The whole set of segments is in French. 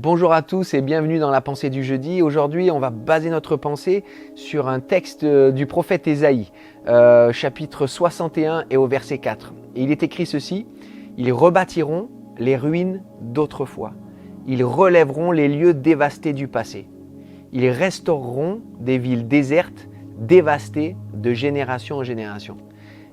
Bonjour à tous et bienvenue dans la pensée du jeudi. Aujourd'hui, on va baser notre pensée sur un texte du prophète Ésaïe, chapitre 61 et au verset 4. Et il est écrit ceci: « Ils rebâtiront les ruines d'autrefois. Ils relèveront les lieux dévastés du passé. Ils restaureront des villes désertes, dévastées de génération en génération. »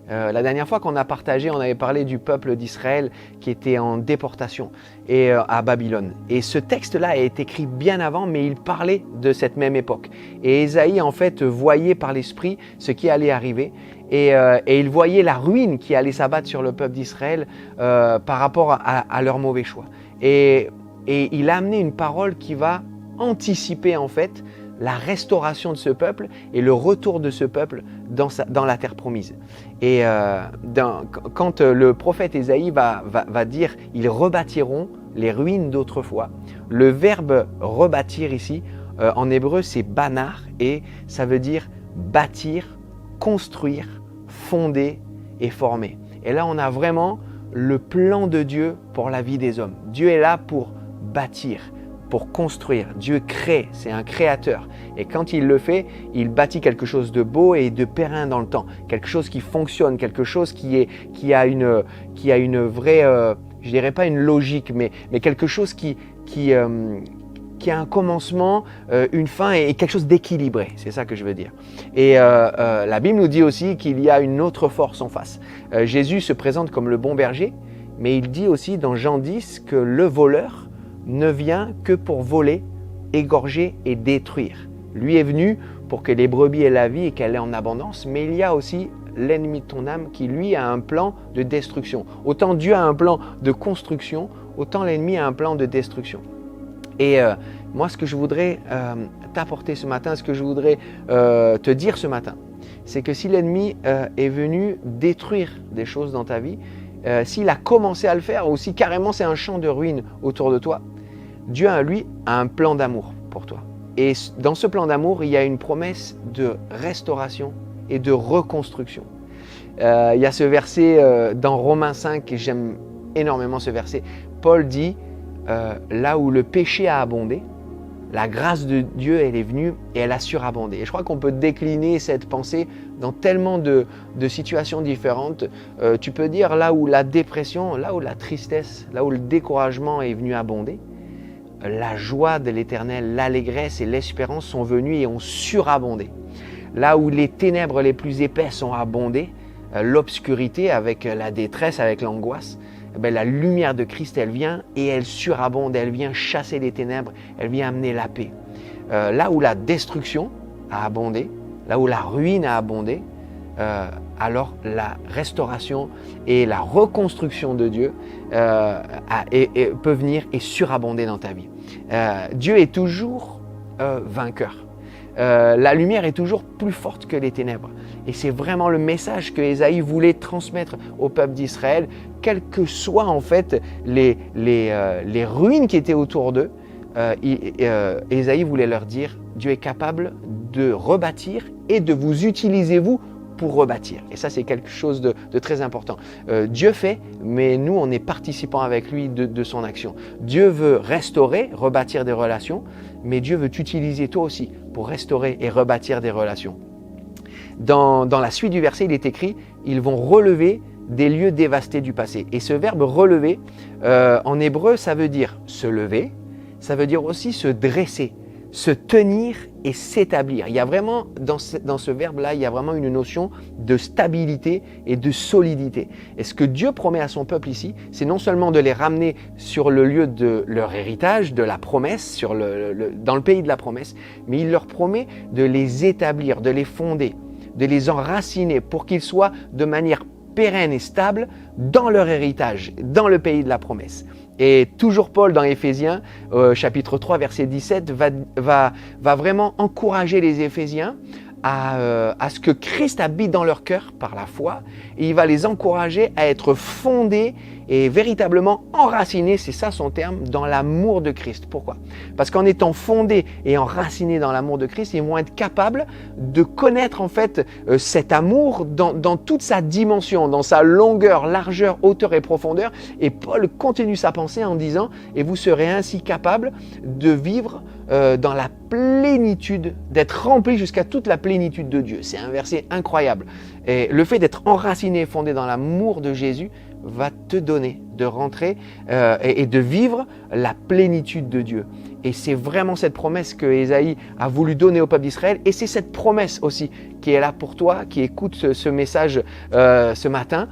La dernière fois qu'on a partagé, on avait parlé du peuple d'Israël qui était en déportation à Babylone. Et ce texte-là est écrit bien avant, mais il parlait de cette même époque. Et Ésaïe, en fait, voyait par l'Esprit ce qui allait arriver. Et il voyait la ruine qui allait s'abattre sur le peuple d'Israël par rapport à leur mauvais choix. Et il a amené une parole qui va anticiper, en fait, la restauration de ce peuple et le retour de ce peuple dans la terre promise. Et quand le prophète Ésaïe va dire « ils rebâtiront les ruines d'autrefois », le verbe « rebâtir » ici, en hébreu, c'est « banar » et ça veut dire bâtir, construire, fonder et former. Et là, on a vraiment le plan de Dieu pour la vie des hommes. Dieu est là pour bâtir, pour construire. Dieu crée, c'est un créateur. Et quand il le fait, il bâtit quelque chose de beau et de périn dans le temps. Quelque chose qui fonctionne, quelque chose qui a une vraie, je dirais pas une logique, mais quelque chose qui a un commencement, une fin et quelque chose d'équilibré. C'est ça que je veux dire. Et la Bible nous dit aussi qu'il y a une autre force en face. Jésus se présente comme le bon berger, mais il dit aussi dans Jean 10 que le voleur ne vient que pour voler, égorger et détruire. Lui est venu pour que les brebis aient la vie et qu'elle ait en abondance, mais il y a aussi l'ennemi de ton âme qui, lui, a un plan de destruction. Autant Dieu a un plan de construction, autant l'ennemi a un plan de destruction. Et moi, ce que je voudrais t'apporter ce matin, ce que je voudrais te dire ce matin, c'est que si l'ennemi est venu détruire des choses dans ta vie, s'il a commencé à le faire, ou si carrément c'est un champ de ruines autour de toi, Dieu, lui, a un plan d'amour pour toi. Et dans ce plan d'amour, il y a une promesse de restauration et de reconstruction. Il y a ce verset dans Romains 5, et j'aime énormément ce verset. Paul dit, là où le péché a abondé, la grâce de Dieu, elle est venue et elle a surabondé. Et je crois qu'on peut décliner cette pensée dans tellement de situations différentes. Tu peux dire là où la dépression, là où la tristesse, là où le découragement est venu abonder, la joie de l'Éternel, l'allégresse et l'espérance sont venues et ont surabondé. Là où les ténèbres les plus épaisses ont abondé, l'obscurité avec la détresse, avec l'angoisse, la lumière de Christ, elle vient et elle surabonde, elle vient chasser les ténèbres, elle vient amener la paix. Là où la destruction a abondé, là où la ruine a abondé, alors la restauration et la reconstruction de Dieu peut venir et surabonder dans ta vie. Dieu est toujours vainqueur. La lumière est toujours plus forte que les ténèbres. Et c'est vraiment le message que Ésaïe voulait transmettre au peuple d'Israël, quelles que soient en fait les ruines qui étaient autour d'eux. Ésaïe voulait leur dire, Dieu est capable de rebâtir et de vous utiliser vous pour rebâtir. Et ça, c'est quelque chose de très important. Dieu fait, mais nous, on est participants avec lui de son action. Dieu veut restaurer, rebâtir des relations, mais Dieu veut t'utiliser toi aussi pour restaurer et rebâtir des relations. Dans la suite du verset, il est écrit « Ils vont relever des lieux dévastés du passé ». Et ce verbe « relever », en hébreu, ça veut dire se lever, ça veut dire aussi se dresser, se tenir et s'établir. Il y a vraiment, dans ce verbe-là, il y a vraiment une notion de stabilité et de solidité. Et ce que Dieu promet à son peuple ici, c'est non seulement de les ramener sur le lieu de leur héritage, de la promesse, dans le pays de la promesse, mais il leur promet de les établir, de les fonder, de les enraciner pour qu'ils soient de manière pérenne et stable dans leur héritage, dans le pays de la promesse. Et toujours Paul dans Éphésiens, chapitre 3, verset 17, va vraiment encourager les Éphésiens à ce que Christ habite dans leur cœur par la foi. Et il va les encourager à être fondés et véritablement enraciné, c'est ça son terme, dans l'amour de Christ. Pourquoi? Parce qu'en étant fondés et enracinés dans l'amour de Christ, ils vont être capables de connaître en fait cet amour dans toute sa dimension, dans sa longueur, largeur, hauteur et profondeur. Et Paul continue sa pensée en disant « Et vous serez ainsi capables de vivre dans la plénitude, d'être remplis jusqu'à toute la plénitude de Dieu. » C'est un verset incroyable. Et le fait d'être enraciné et fondé dans l'amour de Jésus va te donner de rentrer et de vivre la plénitude de Dieu. Et c'est vraiment cette promesse que Ésaïe a voulu donner au peuple d'Israël. Et c'est cette promesse aussi qui est là pour toi, qui écoute ce message ce matin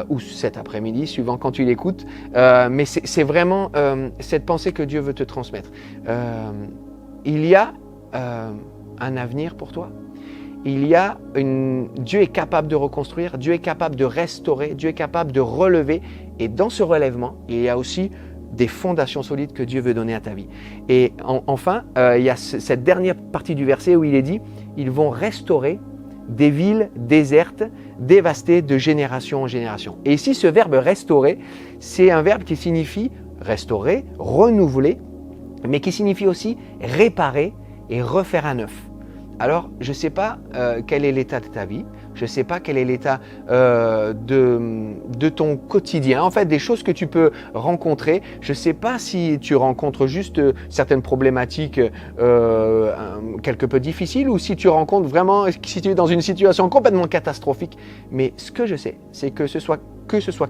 ou cet après-midi, suivant quand tu l'écoutes. Mais c'est vraiment cette pensée que Dieu veut te transmettre. Il y a un avenir pour toi. Dieu est capable de reconstruire, Dieu est capable de restaurer, Dieu est capable de relever. Et dans ce relèvement, il y a aussi des fondations solides que Dieu veut donner à ta vie. Et enfin, il y a cette dernière partie du verset où il est dit « Ils vont restaurer des villes désertes, dévastées de génération en génération. » Et ici, ce verbe « restaurer », c'est un verbe qui signifie restaurer, renouveler, mais qui signifie aussi réparer et refaire à neuf. Alors, je ne sais pas quel est l'état de ta vie, je ne sais pas quel est l'état de ton quotidien, en fait, des choses que tu peux rencontrer. Je ne sais pas si tu rencontres juste certaines problématiques quelque peu difficiles ou si tu rencontres vraiment, si tu es dans une situation complètement catastrophique. Mais ce que je sais, c'est que ce soit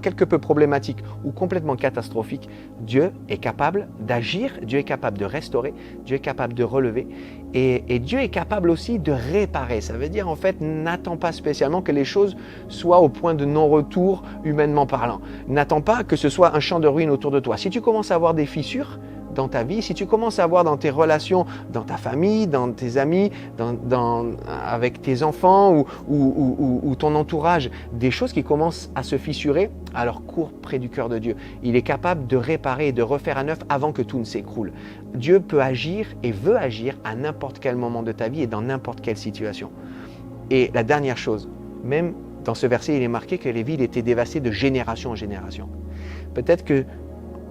quelque peu problématique ou complètement catastrophique, Dieu est capable d'agir, Dieu est capable de restaurer, Dieu est capable de relever et Dieu est capable aussi de réparer. Ça veut dire en fait, n'attends pas spécialement que les choses soient au point de non-retour humainement parlant. N'attends pas que ce soit un champ de ruines autour de toi. Si tu commences à avoir des fissures dans ta vie, si tu commences à avoir dans tes relations, dans ta famille, dans tes amis, avec tes enfants ou ton entourage, des choses qui commencent à se fissurer, alors cours près du cœur de Dieu. Il est capable de réparer et de refaire à neuf avant que tout ne s'écroule. Dieu peut agir et veut agir à n'importe quel moment de ta vie et dans n'importe quelle situation. Et la dernière chose, même dans ce verset, il est marqué que les villes étaient dévastées de génération en génération. Peut-être que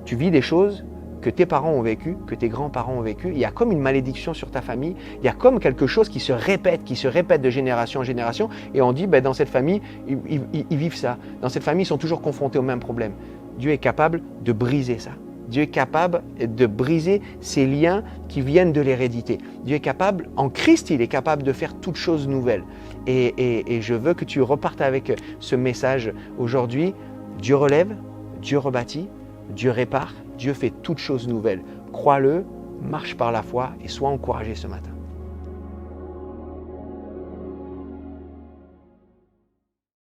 tu vis des choses que tes parents ont vécu, que tes grands-parents ont vécu. Il y a comme une malédiction sur ta famille, il y a comme quelque chose qui se répète de génération en génération et on dit dans cette famille, ils vivent ça. Dans cette famille, ils sont toujours confrontés au même problème. Dieu est capable de briser ça. Dieu est capable de briser ces liens qui viennent de l'hérédité. Dieu est capable, en Christ, il est capable de faire toutes choses nouvelles. Et je veux que tu repartes avec ce message aujourd'hui. Dieu relève, Dieu rebâtit, Dieu répare, Dieu fait toutes choses nouvelles. Crois-le, marche par la foi et sois encouragé ce matin.